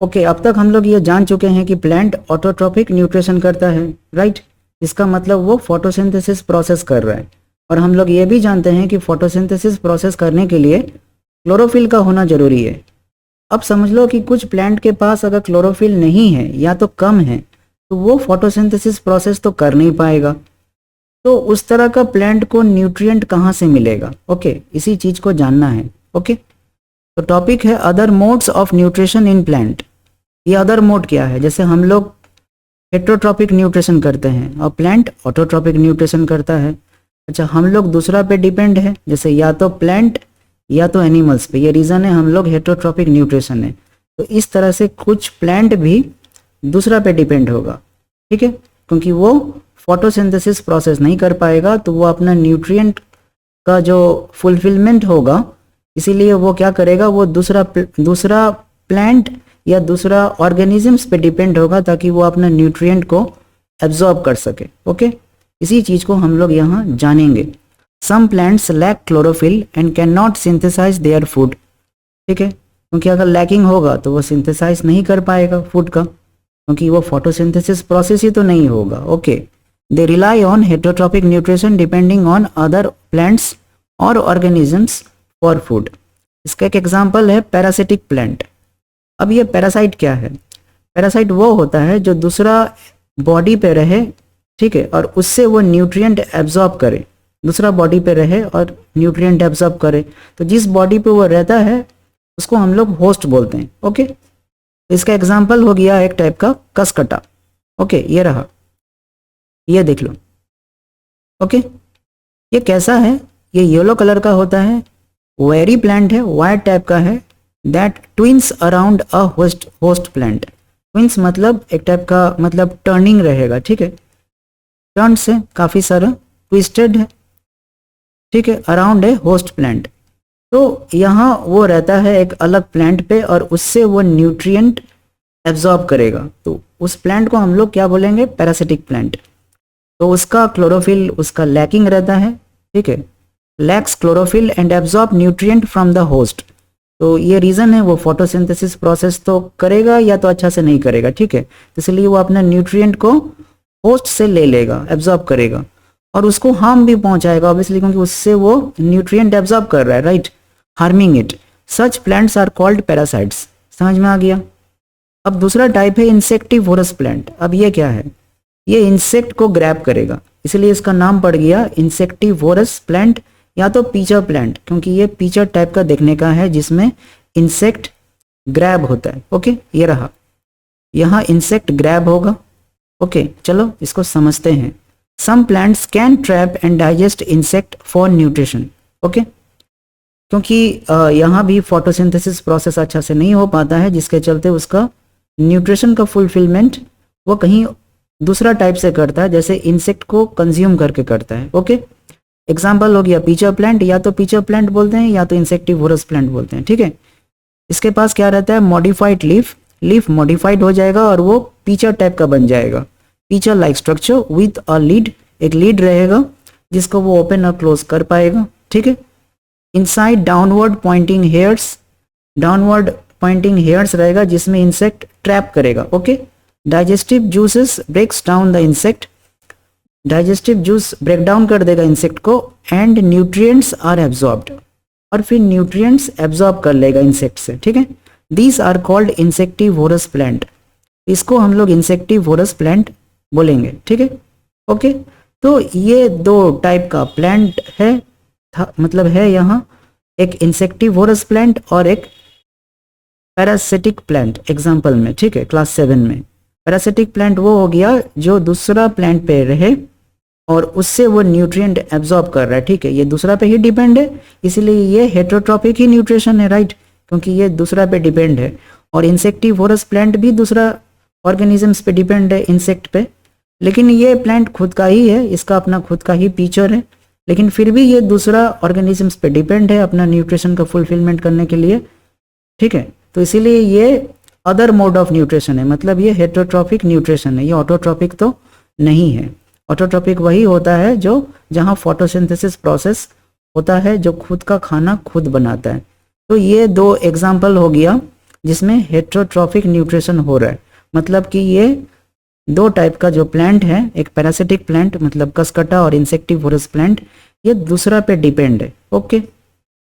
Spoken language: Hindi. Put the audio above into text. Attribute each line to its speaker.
Speaker 1: ओके, अब तक हम लोग ये जान चुके हैं कि प्लांट ऑटोट्रॉपिक न्यूट्रिशन करता है, राइट। इसका मतलब वो फोटोसिंथेसिस प्रोसेस कर रहा है। और हम लोग ये भी जानते हैं कि फोटोसिंथेसिस प्रोसेस करने के लिए क्लोरोफिल का होना जरूरी है। अब समझ लो कि कुछ प्लांट के पास अगर क्लोरोफिल नहीं है या तो कम है, तो वो फोटोसिंथेसिस प्रोसेस तो कर नहीं पाएगा। तो उस तरह का प्लांट को न्यूट्रिएंट कहाँ से मिलेगा? ओके, इसी चीज को जानना है। ओके, तो टॉपिक है other modes of nutrition in plant. ये अदर मोड क्या है? जैसे हम लोग हेट्रोट्रॉपिक न्यूट्रिशन करते हैं और प्लांट ऑटोट्रॉपिक न्यूट्रिशन करता है। अच्छा, हम लोग दूसरा पे डिपेंड है, जैसे या तो प्लांट या तो एनिमल्स पे। ये रीज़न है हम लोग हेट्रोट्रॉपिक न्यूट्रिशन है। तो इस तरह से कुछ प्लांट भी दूसरा पे डिपेंड होगा, ठीक है, क्योंकि वो फोटोसिंथेसिस प्रोसेस नहीं कर पाएगा, तो वो अपना न्यूट्रिएंट का जो फुलफिलमेंट होगा, इसीलिए वो क्या करेगा, वो दूसरा प्लांट या दूसरा ऑर्गेनिजम्स पे डिपेंड होगा ताकि वो अपना न्यूट्रिएंट को एब्जॉर्ब कर सके। ओके, इसी चीज को हम लोग यहाँ जानेंगे। Some plants lack chlorophyll and can not synthesize their food, ठीक है, क्योंकि अगर लैकिंग होगा तो वो सिंथेसाइज नहीं कर पाएगा फूड का, क्योंकि वो फोटोसिंथेसिस प्रोसेस ही तो नहीं होगा। Okay, they rely on heterotrophic nutrition depending on other plants और ऑर्गेनिजम्स फॉर फूड। इसका एक एग्जाम्पल है पैरासिटिक प्लांट। अब ये पैरासाइट क्या है? पैरासाइट वो होता है जो दूसरा बॉडी पे रहे, ठीक है, और उससे वो न्यूट्रिएंट एब्जॉर्ब करे, दूसरा बॉडी पे रहे और न्यूट्रिएंट एब्जॉर्ब करे। तो जिस बॉडी पे वो रहता है उसको हम लोग होस्ट बोलते हैं। ओके, तो इसका एग्जाम्पल हो गया एक टाइप का कसकटा। ओके, ये रहा, ये देख लो। ओके, ये कैसा है? ये येलो कलर का होता है, वेरी प्लांट है, वाइट टाइप का है, that twins around a host plant. Twins मतलब एक टाइप का मतलब टर्निंग रहेगा, ठीक है, टर्न से काफी सारा ट्विस्टेड है, ठीक है, अराउंड ए होस्ट प्लांट। तो यहाँ वो रहता है एक अलग प्लांट पे और उससे वो न्यूट्रिएंट एब्जॉर्ब करेगा। तो उस प्लांट को हम लोग क्या बोलेंगे? Parasitic plant. तो उसका क्लोरोफिल उसका लैकिंग रहता है, ठीक है, lakhs chlorophyll and absorb nutrient from the host. तो ये रीजन है, वो फोटोसिंथेसिस प्रोसेस तो करेगा या तो अच्छा से नहीं करेगा, ठीक है, इसलिए वो अपना न्यूट्रिएंट को होस्ट से ले लेगा, एब्जॉर्ब करेगा और उसको हार्म भी पहुंचाएगा ऑब्वियसली, क्योंकि उससे वो न्यूट्रिएंट एब्जॉर्ब कर रहा है, right, harming it. Such plants are called parasites. समझ में आ गया? अब दूसरा टाइप है इंसेक्टिवोरस प्लांट। अब ये क्या है? ये इंसेक्ट को ग्रैब करेगा, इसलिए इसका नाम पड़ गया इंसेक्टिवोरस प्लांट या तो पीचर प्लांट, क्योंकि ये पीचर टाइप का देखने का है जिसमें इंसेक्ट ग्रैब होता है। ओके, ये रहा, यहाँ इंसेक्ट ग्रैब होगा। ओके, चलो इसको समझते हैं। Some plants can trap and digest insect for nutrition. Okay, क्योंकि यहाँ भी फोटोसिंथेसिस प्रोसेस अच्छा से नहीं हो पाता है, जिसके चलते उसका न्यूट्रिशन का फुलफिलमेंट वो कहीं दूसरा टाइप से करता है, जैसे इंसेक्ट को कंज्यूम करके करता है। ओके, एग्जाम्पल हो गया पीचर प्लांट, या तो पीचर प्लांट बोलते हैं या तो इंसेक्टिवोरस प्लांट बोलते हैं, ठीक है। इसके पास क्या रहता है? मॉडिफाइड लीफ मॉडिफाइड हो जाएगा और वो पीचर टाइप का बन जाएगा, pitcher like structure with a lead. एक लीड रहेगा जिसको वो ओपन और क्लोज कर पाएगा, ठीक है। इनसाइड डाउनवर्ड पॉइंटिंग हेयर्स रहेगा जिसमें इंसेक्ट ट्रैप करेगा। Okay, digestive juices breaks down the insect, digestive juice break down कर देगा इंसेक्ट को, एंड न्यूट्रिएंट्स आर एब्जॉर्ब्ड, और फिर न्यूट्रिएंट्स एब्जॉर्ब कर लेगा इंसेक्ट से, ठीक है। These are called insectivorous plant. इसको हम लोग इंसेक्टिवोरस प्लांट बोलेंगे, ठीक है। ओके, तो ये दो टाइप का प्लांट है, मतलब है यहाँ एक इंसेक्टिवोरस प्लांट और एक पैरासिटिक प्लांट एग्जाम्पल में, ठीक है, क्लास 7 में। पैरासिटिक प्लांट वो हो गया जो दूसरा प्लांट पे रहे और उससे वो न्यूट्रिएंट एब्जॉर्ब कर रहा है, ठीक है, ये दूसरा पे ही डिपेंड है, इसीलिए ये हेट्रोट्रॉपिक ही न्यूट्रिशन है, राइट, क्योंकि ये दूसरा पे डिपेंड है। और इंसेक्टिवोरस प्लांट भी दूसरा ऑर्गेनिजम्स पे डिपेंड है, इंसेक्ट पे, लेकिन ये प्लांट खुद का ही है, इसका अपना खुद का ही फीचर है, लेकिन फिर भी ये दूसरा ऑर्गेनिजम्स पे डिपेंड है अपना न्यूट्रिशन का फुलफिलमेंट करने के लिए, ठीक है। तो इसीलिए ये अदर मोड ऑफ न्यूट्रिशन है, मतलब ये हेट्रोट्रॉपिक न्यूट्रिशन है, ये ऑटोट्रॉपिक तो नहीं है। ऑटोट्रॉपिक वही होता है जो जहाँ फोटोसिंथेसिस प्रोसेस होता है, जो खुद का खाना खुद बनाता है। तो ये दो एग्जाम्पल हो गया जिसमें हेट्रोट्रॉफिक न्यूट्रिशन हो रहा है। मतलब कि ये दो टाइप का जो प्लांट है, एक पैरासिटिक प्लांट मतलब कसकटा और इंसेक्टिवोरस प्लांट, ये दूसरा पे डिपेंड है। ओके,